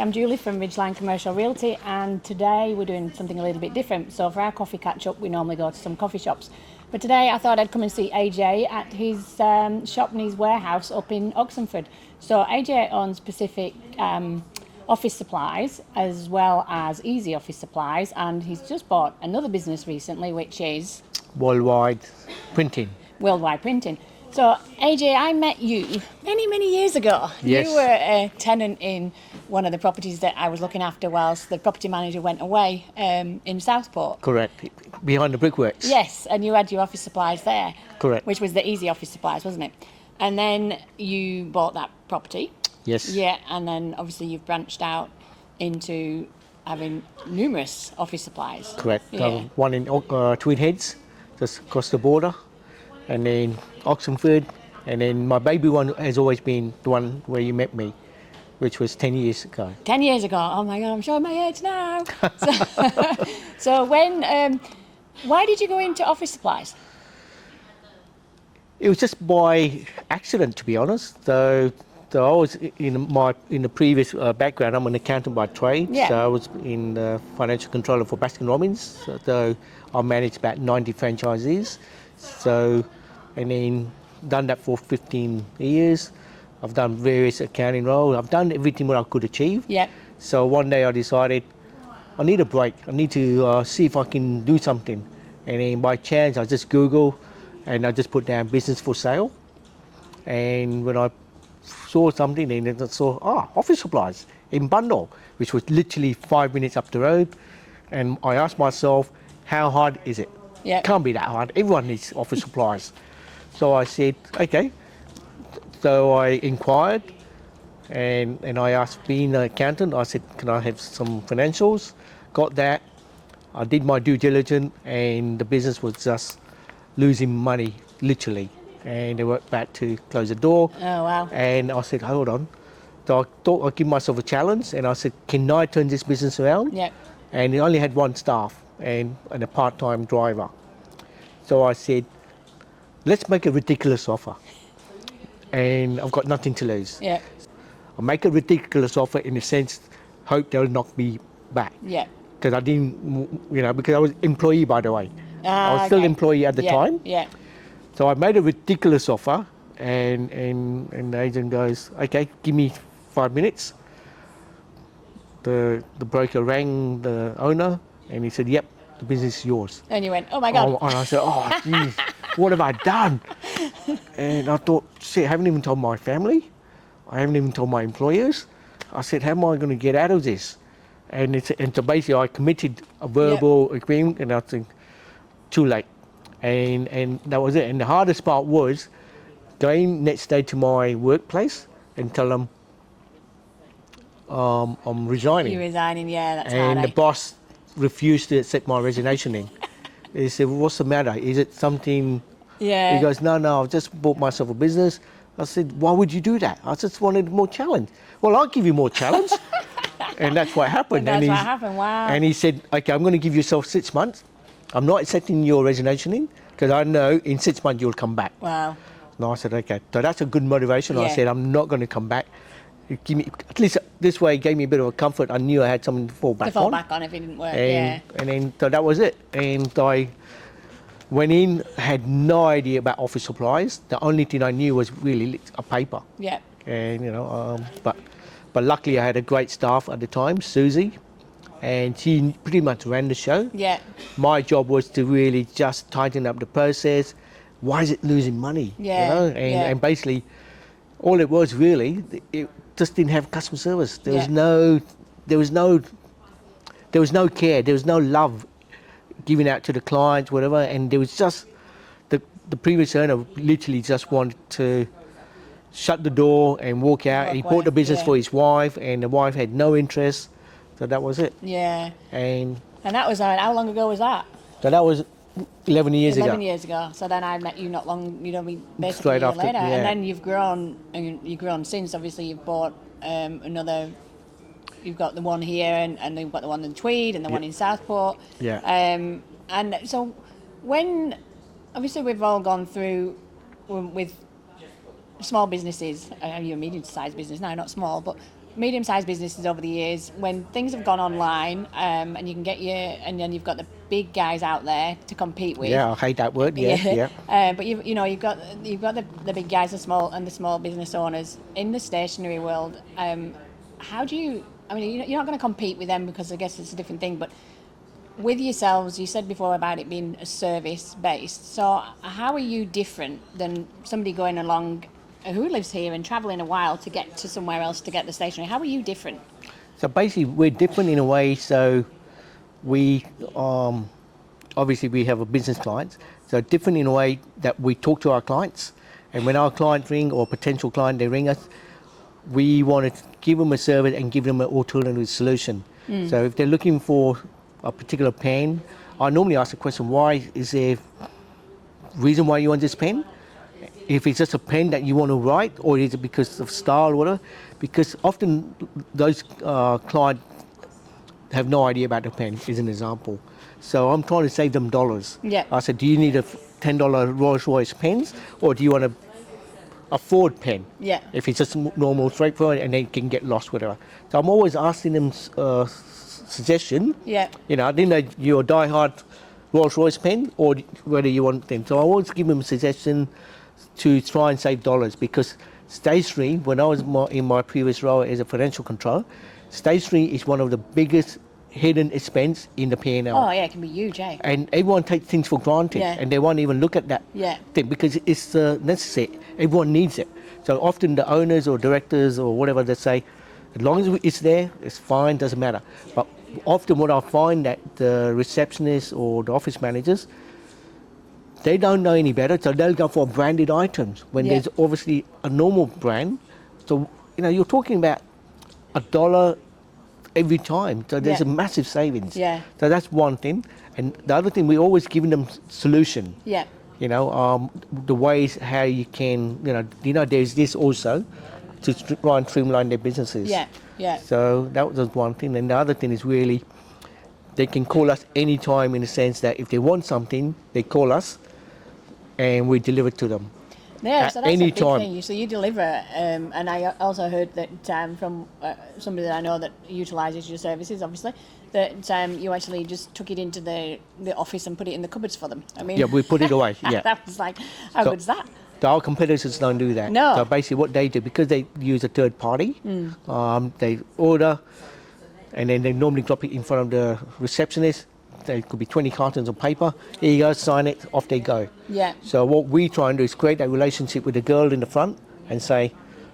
I'm Julie from Ridgeline Commercial Realty, and today we're doing something a little bit different. So for our coffee catch-up, we normally go to some coffee shops. But today I thought I'd come and see Ajay at his shop and his warehouse up in Oxenford. So Ajay owns Pacific Office Supplies as well as Ezi Office Supplies, and he's just bought another business recently, which is Worldwide Printing. Worldwide Printing. So, Ajay, I met you many years ago. Yes. You were a tenant in one of the properties that I was looking after whilst the property manager went away in Southport. Correct. Behind the brickworks. Yes, and you had your office supplies there. Correct. Which was the Ezi Office Supplies, wasn't it? And then you bought that property. Yes. Yeah, and then obviously you've branched out into having numerous office supplies. Correct. Yeah. One in Twin Heads, just across the border, and then Oxenford, and then my baby one has always been the one where you met me, which was 10 years ago. 10 years ago. Oh my God, I'm showing my age now. So why did you go into office supplies? It was just by accident, to be honest. So I was in the previous background. I'm an accountant by trade. Yeah. So I was in the financial controller for Baskin Robbins. So I managed about 90 franchisees. So, and then done that for 15 years. I've done various accounting roles. I've done everything what I could achieve. Yeah. So one day I decided I need a break. I need to see if I can do something. And then by chance I just Google and I just put down business for sale. And when I saw something, then I saw office supplies in Bundle, which was literally 5 minutes up the road. And I asked myself, how hard is it? Yeah. Can't be that hard. Everyone needs office supplies. So I said, okay. So I inquired and I asked, being an accountant, I said, can I have some financials? Got that. I did my due diligence and the business was just losing money, literally. And they were about to close the door. Oh, wow. And I said, hold on. So I thought I'd give myself a challenge and I said, can I turn this business around? Yeah. And he only had one staff and a part-time driver. So I said, let's make a ridiculous offer. And I've got nothing to lose. Yeah. I'll make a ridiculous offer in the sense, hope they'll knock me back. Yeah. Because I didn't, because I was employee, by the way. I was still Okay. employee at the time. Yeah. So I made a ridiculous offer and the agent goes, okay, give me 5 minutes. The broker rang the owner and he said, yep, the business is yours. And you went, oh my God. And I said, oh, geez, what have I done? And I thought, shit, I haven't even told my family. I haven't even told my employers. I said, how am I going to get out of this? And so basically I committed a verbal agreement and I think, too late. And that was it. And the hardest part was going next day to my workplace and tell them I'm resigning. You're resigning, yeah, that's And hard. the boss refused to accept my resignation in. He said, well, what's the matter? Is it something? Yeah. He goes, no, I've just bought myself a business. I said, why would you do that? I just wanted more challenge. Well, I'll give you more challenge. And that's what happened. And that's what happened, wow. And he said, okay, I'm going to give yourself 6 months. I'm not accepting your resignation in because I know in 6 months you'll come back. Wow. And I said, okay. So that's a good motivation. I Yeah. said, I'm not going to come back. Give me, at least this way it gave me a bit of a comfort. I knew I had something to fall back on. To fall back on if it didn't work, yeah. And then, so that was it. And I went in, had no idea about office supplies. The only thing I knew was really a paper. Yeah. And, but luckily I had a great staff at the time, Susie, and she pretty much ran the show. Yeah. My job was to really just tighten up the process. Why is it losing money? Yeah, And basically, all it was really, it just didn't have customer service. There was no care. There was no love given out to the clients, whatever. And there was just the previous owner literally just wanted to shut the door and walk out. He bought the business for his wife, and the wife had no interest. So that was it. Yeah. And that was, how long ago was that? so that was 11 years 11 ago. years ago. So then I met you not long, basically Straight a year after, later. yeah. And then you've grown, and you've grown since. Obviously, you've bought another. You've got the one here, and you've got the one in Tweed, and the one in Southport. Yeah. And so, when obviously we've all gone through with small businesses. You're a medium-sized business now, not small, but medium-sized businesses over the years, when things have gone online, and you can get and then you've got the big guys out there to compete with. Yeah, I hate that word. Yeah. But you've got the big guys, the small business owners in the stationery world. How do you? I mean, you're not going to compete with them because I guess it's a different thing. But with yourselves, you said before about it being a service based. So how are you different than somebody going along who lives here and travelling a while to get to somewhere else to get the stationery? How are you different? So basically, we're different in a way. So we obviously we have a business clients. So different in a way that we talk to our clients, and when our client ring or potential client they ring us, we want to give them a service and give them an alternative solution. So if they're looking for a particular pen, I normally ask the question: why is there reason why you want this pen? If it's just a pen that you want to write, or is it because of style or whatever? Because often those clients have no idea about the pen, is an example. So I'm trying to save them dollars. Yeah. I said, do you need a $10 Rolls Royce pens, or do you want a Ford pen? Yeah. If it's just normal, straightforward, and they can get lost, whatever. So I'm always asking them suggestion. Yeah. You know, I didn't know you're a diehard Rolls Royce pen, or whether you want them. So I always give them a suggestion to try and save dollars, because stationery, when I was in my previous role as a financial controller, stationery is one of the biggest hidden expense in the P&L. Oh yeah, it can be huge, eh? And everyone takes things for granted, Yeah. and they won't even look at that thing because it's necessary. Everyone needs it. So often the owners or directors or whatever, they say, as long as it's there, it's fine, doesn't matter. But often what I find that the receptionists or the office managers, they don't know any better, so they'll go for branded items when there's obviously a normal brand. So, you're talking about $1 every time. So there's a massive savings. Yeah. So that's one thing. And the other thing, we're always giving them solution. Yeah. The ways how you can, there's this also to try and streamline their businesses. Yeah. Yeah. So that was one thing. And the other thing is really, they can call us anytime, in the sense that if they want something, they call us and we deliver to them. Yeah, so that's any a big time. thing. So you deliver, and I also heard that from somebody that I know that utilises your services, obviously, that you actually just took it into the office and put it in the cupboards for them. I mean, Yeah, we put it away. Yeah. That was like, how good's that? Our competitors don't do that. No. So basically what they do, because they use a third party, they order, and then they normally drop it in front of the receptionist. There could be 20 cartons of paper. Here you go, sign it, off they go. Yeah. So what we try and do is create that relationship with the girl in the front and say,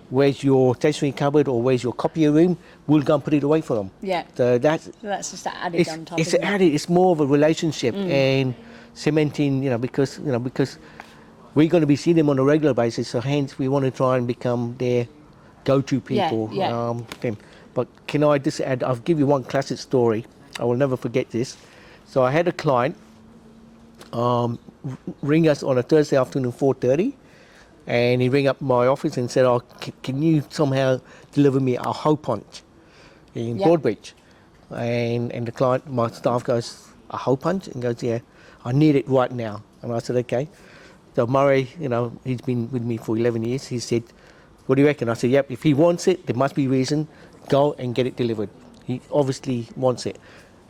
where's your stationery cupboard, or where's your copier room? We'll go and put it away for them. Yeah. So that's just added on top. It's added. It's more of a relationship and cementing. Because we're going to be seeing them on a regular basis. So hence we want to try and become their go-to people. Yeah. But can I just add? I'll give you one classic story. I will never forget this. So I had a client ring us on a Thursday afternoon, 4:30, and he rang up my office and said, "Oh, can you somehow deliver me a hole punch in Broadbeach?" And the client, my staff goes, "A hole punch?" And goes, "Yeah, I need it right now." And I said, "Okay." So Murray, he's been with me for 11 years. He said, "What do you reckon?" I said, "Yep, if he wants it, there must be reason. Go and get it delivered. He obviously wants it."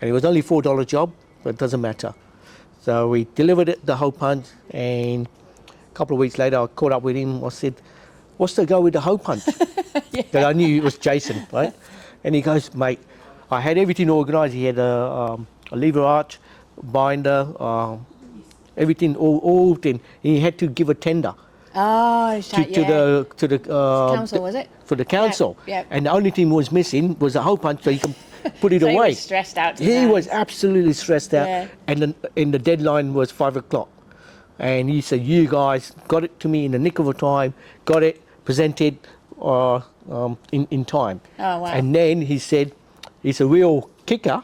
And it was only $4 job, but it doesn't matter. So we delivered it, the hole punch, and a couple of weeks later I caught up with him. I said, "What's the go with the hole punch?" Because I knew it was Jason, right? And he goes, "Mate, I had everything organised. He had a lever arch, binder, everything, all thing. He had to give a tender. Oh, to the council, was it? For the council. Yeah. And the only thing was missing was a hole punch, so he can put it So away. he was stressed out. He was absolutely stressed out. Yeah. And the deadline was 5 o'clock. And he said, "You guys got it to me in the nick of a time, got it presented in time." Oh, wow. And then he said, he's a real kicker,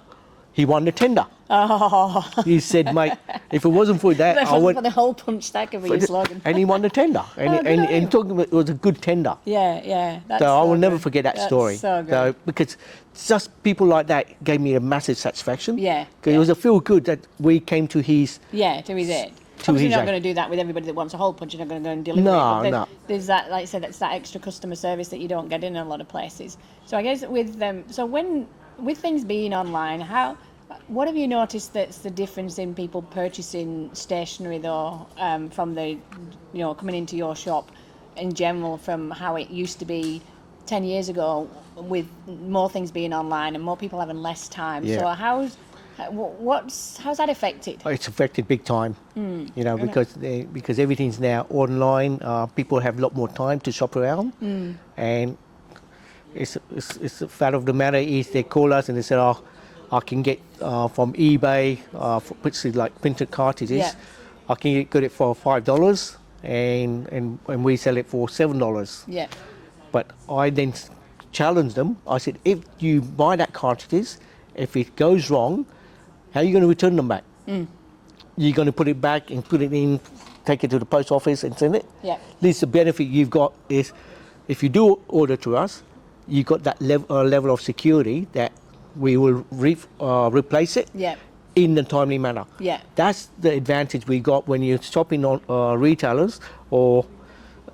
he won the tender. Oh. He said, "Mate, if it wasn't for that, I would." For the whole punch, that could be your slogan. And he won the tender. And talking about, it was a good tender. Yeah. That's So I will never good. forget that That's story. So good. Because just people like that gave me a massive satisfaction. Yeah, Because it was a feel good that we came to his to his end. Obviously, you're not easy. going to do that with everybody that wants a hole punch. You're not going to go and deliver it. No, But no. there's that, like I said, it's that extra customer service that you don't get in a lot of places. So I guess with with things being online, what have you noticed that's the difference in people purchasing stationery though, from coming into your shop in general from how it used to be 10 years ago, with more things being online and more people having less time? Yeah. So how's that affected? It's affected big time, because everything's now online. People have a lot more time to shop around, and it's the fact of the matter is they call us and they say, "Oh, I can get from eBay, which is like printed cartridges. Yeah. I can get it for $5, and we sell it for $7." Yeah. But I then challenged them. I said, if you buy that cartridges, if it goes wrong, how are you going to return them back? You're going to put it back and put it in, take it to the post office and send it? Yeah. At least the benefit you've got is, if you do order to us, you've got that level of security that we will replace it Yeah. in a timely manner. Yeah. That's the advantage we got when you're shopping on retailers or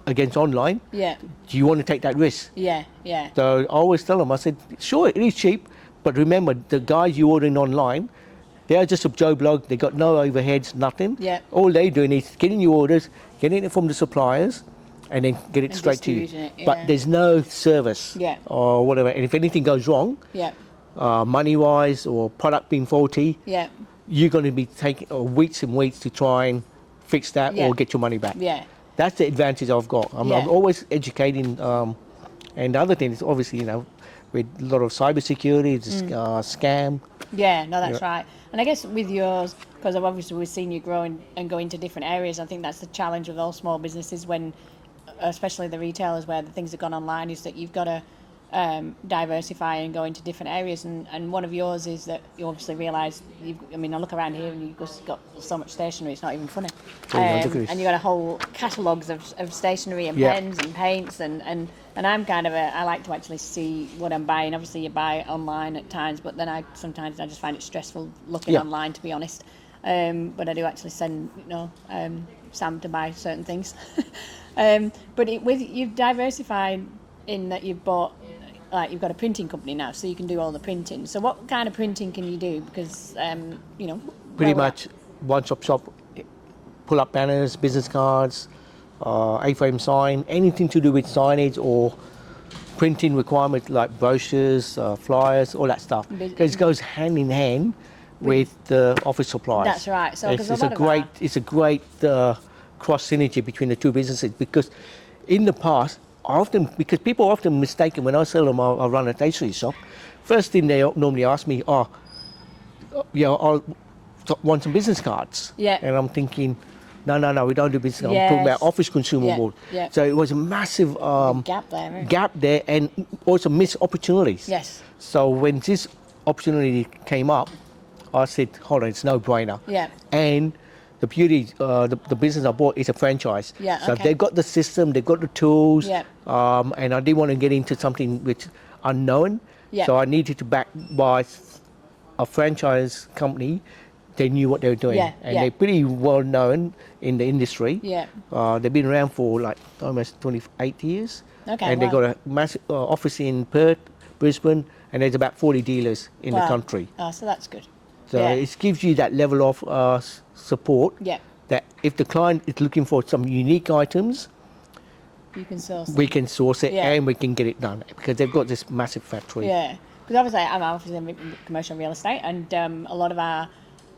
against online. Yeah. Do you want to take that risk? Yeah. Yeah. So I always tell them, I said, sure, it is cheap, but remember, the guys you ordering online, they are just a Joe Blog. They got no overheads, nothing. Yeah. All they're doing is getting your orders, getting it from the suppliers, and then get it And straight to you. distributing it, But yeah. there's no service Yeah. or whatever. And if anything goes wrong, Yeah. money-wise or product being faulty, Yeah. you're going to be taking weeks and weeks to try and fix that Yeah. or get your money back. Yeah. That's the advantage I've got. I'm Yeah. always educating, and the other thing is obviously, with a lot of cybersecurity, scam. Yeah, no, that's right. And I guess with yours, because obviously we've seen you grow and go into different areas, I think that's the challenge with all small businesses, when, especially the retailers where the things have gone online, is that you've got to diversify and go into different areas. And one of yours is that you obviously realise, I look around here and you've just got so much stationery, it's not even funny. Yeah, look at this. And you've got a whole catalogues of stationery and Yeah. pens and paints and I'm kind of I like to actually see what I'm buying. Obviously you buy online at times, but then sometimes I just find it stressful looking Yeah. online, to be honest. But I do actually send Sam to buy certain things. But you've diversified in that you've bought, you've got a printing company now, so you can do all the printing. So what kind of printing can you do? Because Pretty much one-stop shop, pull up banners, business cards, A-frame sign, anything to do with signage or printing requirements like brochures, flyers, all that stuff. Because it goes hand in hand with the office supplies. That's right. So it's, 'cause a lot of it's a great cross synergy between the two businesses, because in the past, because people are often mistaken when I sell them, I run a stationery shop. First thing they normally ask me, I want some business cards. Yeah. And I'm thinking, no, we don't do business cards. Yes. I'm talking about office consumables. Yeah. So it was a massive gap there. and also missed opportunities. Yes. So when this opportunity came up, I said, hold on, it's no brainer. Yeah. And the beauty, the business I bought is a franchise. Yeah, So okay. they've got the system, they've got the tools. Yeah. And I didn't want to get into something which unknown. Yeah. So I needed to back by a franchise company. They knew what they were doing. Yeah, And yeah. they're pretty well known in the industry. Yeah. They've been around for like almost 28 years. Okay, And they've wow. got a massive office in Perth, Brisbane, and there's about 40 dealers in the Wow. country. Oh, so that's good. So Yeah. it gives you that level of support. Yeah. That if the client is looking for some unique items, You can source them. we can source it Yeah. and we can get it done, because they've got this massive factory. Yeah, because obviously I'm obviously in commercial real estate, and a lot of our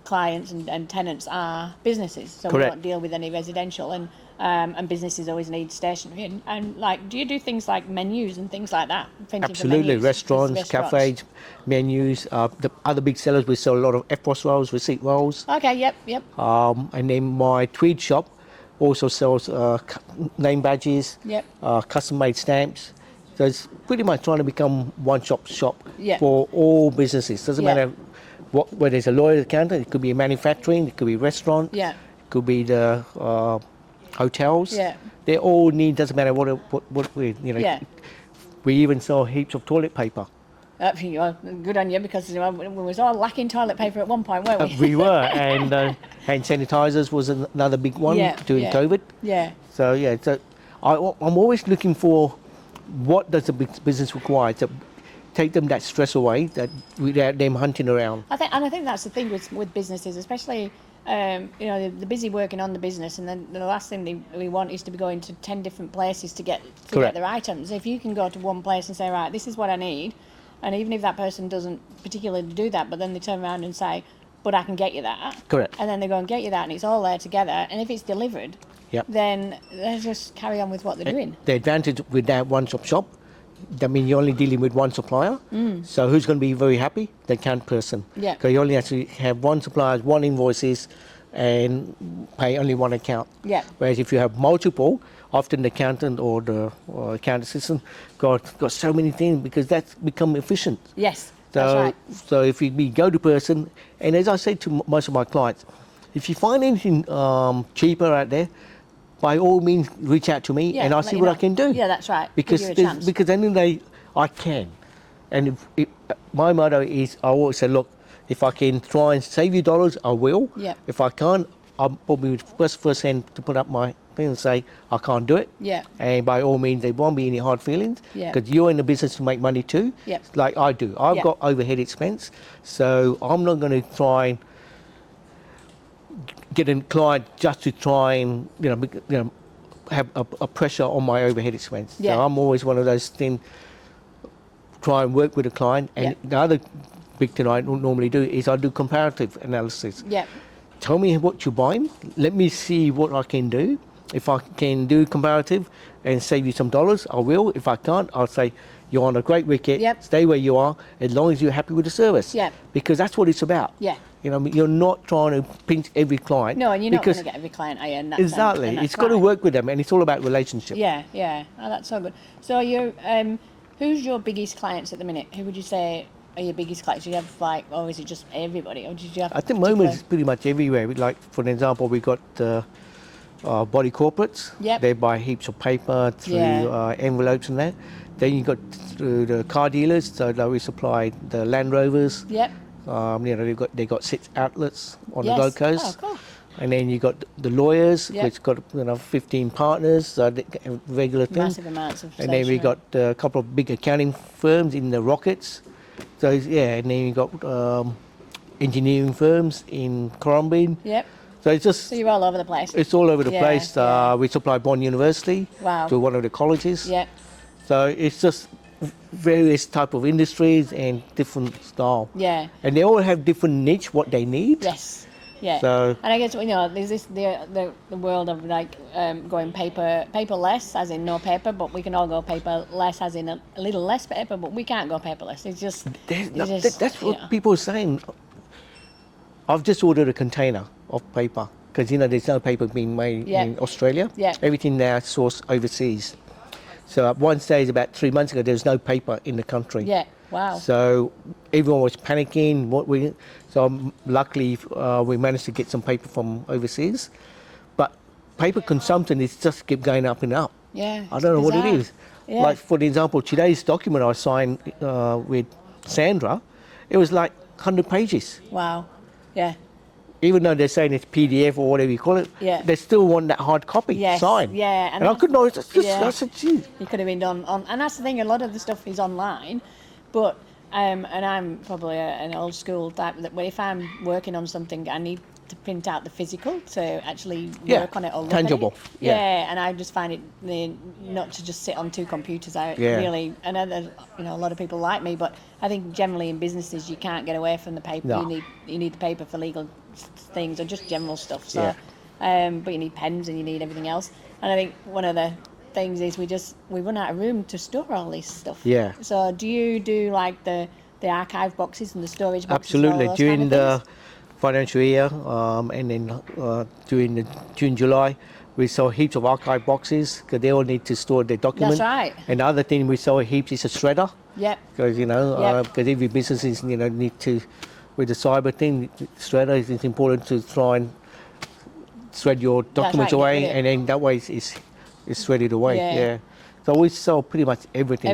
clients and tenants are businesses, so we Correct. don't deal with any residential, and businesses always need stationery. And like, do you do things like menus and things like that? Printing for Absolutely, menus? restaurants, cafes, menus. The other big sellers, we sell a lot of FPOS rolls, receipt rolls. Okay, yep. And then my tweed shop also sells name badges, Yep. custom-made stamps. So it's pretty much trying to become one-stop shop Yeah. for all businesses. Doesn't Yeah. matter where there's a lawyer accountant. It could be manufacturing, it could be restaurant, Yeah. it could be the hotels. Yeah. They all need. Doesn't matter what we Yeah. We even sell heaps of toilet paper. Well, good on you, because we was all lacking toilet paper at one point, weren't we? We were, and hand sanitizers was another big one during COVID. Yeah. So yeah, so I'm always looking for what does the business require to take them that stress away, that without them hunting around. I think that's the thing with businesses, especially they're busy working on the business, and then the last thing we want is to be going to 10 different places to get their items. If you can go to one place and say, right, this is what I need, and even if that person doesn't particularly do that, but then they turn around and say, but I can get you that. Correct. And then they go and get you that, and it's all there together. And if it's delivered, then they just carry on with what they're doing. The advantage with that one-stop shop, I mean, you're only dealing with one supplier. So who's going to be very happy? The account person. Yeah. Because you only have to have one supplier, one invoices, and pay only one account. Yeah. Whereas if you have multiple, often the accountant or the account assistant got so many things, because that's become efficient. Yes, So, that's right. So if you be go-to person, and as I say to most of my clients, if you find anything cheaper out there, by all means reach out to me, and I'll see what I can do. Yeah, that's right. Because Give you a chance. because at the end of the day, I can. And my motto is, I always say, look, if I can try and save you dollars, I will. Yeah. If I can't, I'll probably first hand to put up my thing and say, I can't do it. Yeah. And by all means, there won't be any hard feelings. Yeah. Because you're in the business to make money too. Yeah. Like I do. I've got overhead expense. So I'm not going to try and get a client just to try and, have a pressure on my overhead expense. Yeah. So I'm always one of those things, try and work with a client. And the other big thing I normally do is I do comparative analysis. Yeah. Tell me what you're buying. Let me see what I can do. If I can do comparative and save you some dollars, I will. If I can't, I'll say, you're on a great wicket. Yep. Stay where you are, as long as you're happy with the service. Yeah. Because that's what it's about. Yeah. You're not trying to pinch every client. No, and you're not going to get every client, are you? And Exactly. and that's It's got to work with them, and it's all about relationship. Yeah, yeah. Oh, that's so good. So who's your biggest clients at the minute? Who would you say are your biggest clients? Do you have or is it just everybody? Or did you have At the moment, it's pretty much everywhere. Like, for example, we got body corporates. Yep. They buy heaps of paper through envelopes and that. Then you got through the car dealers. So we supply the Land Rovers. Yep. They got 6 outlets on the Gold Coast. Oh, cool. And then you got the lawyers, Yep. which got 15 partners, so they get a regular thing. Massive amounts of And then we got a couple of big accounting firms in the Rockets. So and then you got engineering firms in Corombian. Yep. So it's just So you're all over the place. it's all over the place. Yeah. We supply Bond University Wow. to one of the colleges. Yep. So it's just various type of industries and different style. Yeah. And they all have different niche what they need. Yes. Yeah. So- and I guess there's this the world of going paperless, as in no paper, but we can all go paperless, as in a little less paper, but we can't go paperless. It's just That's what people are saying. I've just ordered a container of paper because there's no paper being made in Australia. Yeah. Everything now is sourced overseas. So at one stage, about 3 months ago, there was no paper in the country. Yeah. Wow. So everyone was panicking. Luckily, we managed to get some paper from overseas. But paper consumption is just keep going up and up. Yeah. I don't know what it bizarre. is. Yeah. Like, for example, today's document I signed with Sandra, it was like 100 pages. Wow. Yeah. Even though they're saying it's PDF or whatever you call it, they still want that hard copy signed. Yeah. And I couldn't know, I said, gee. It could have been done on, and that's the thing, a lot of the stuff is online, but, and I'm probably an old school type, that if I'm working on something, I need to print out the physical to actually work on it or look tangible. at it. Yeah, and I just find it not to just sit on 2 computers. I really, and a lot of people like me, but I think generally in businesses you can't get away from the paper. No. You need the paper for legal things or just general stuff. So, but you need pens and you need everything else. And I think one of the things is we run out of room to store all this stuff. Yeah. So do you do like the archive boxes and the storage boxes? Absolutely. And all those During kind of the financial year, and then during the June, July, we saw heaps of archive boxes because they all need to store their documents. That's right. And the other thing we saw heaps is a shredder. Yep. Because because every business is need to, with the cyber thing, shredder it's important to try and shred your documents right, away, get rid of it. and then that way it's shredded away. Yeah. So we sell pretty much everything.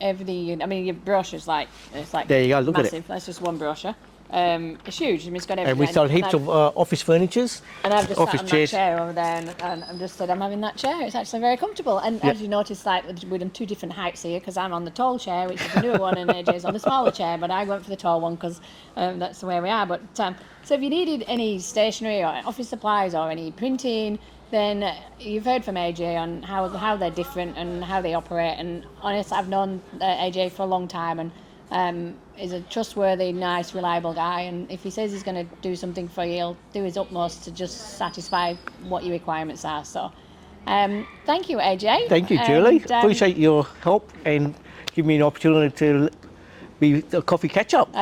Everything. I mean, your brochure's like There you go, look at it. massive. That's just one brochure. It's huge. I mean, it's got everything. And we sell heaps of office furnitures, and I've just office sat on chairs. that chair over there, and I've just said I'm having that chair. It's actually very comfortable. And as you notice, like we're on two different heights here because I'm on the tall chair, which is the newer one, and AJ's on the smaller chair. But I went for the tall one because that's the way we are. But so if you needed any stationery or office supplies or any printing, then you've heard from AJ on how they're different and how they operate. And honestly, I've known AJ for a long time, and is a trustworthy, nice, reliable guy. And if he says he's going to do something for you, he'll do his utmost to just satisfy what your requirements are. So, thank you, AJ. Thank you, Julie. Appreciate your help and give me an opportunity to be a coffee catch-up.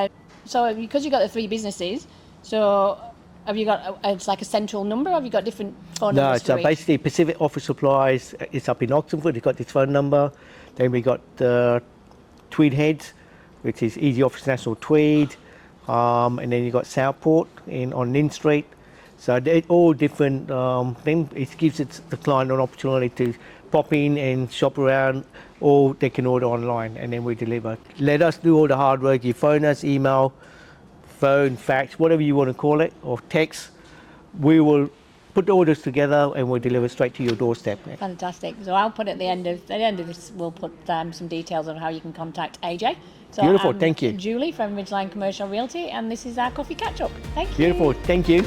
So, because you've got the three businesses, so have you got it's like a central number, or have you got different phone numbers? No, so basically Pacific Office Supplies is up in Oxford. It's got this phone number. Then we got Tweed Heads, which is Ezi Office National Tweed, and then you got Southport on Lynn Street. So they're all different things. It gives the client an opportunity to pop in and shop around, or they can order online and then we deliver. Let us do all the hard work. You phone us, email, phone, fax, whatever you want to call it, or text. We will put the orders together and we'll deliver straight to your doorstep. Fantastic. So I'll put at the end of this, we'll put some details of how you can contact AJ. So Beautiful, thank you. Julie from Ridgeline Commercial Realty, and this is our coffee catch-up. Thank you. Beautiful, thank you.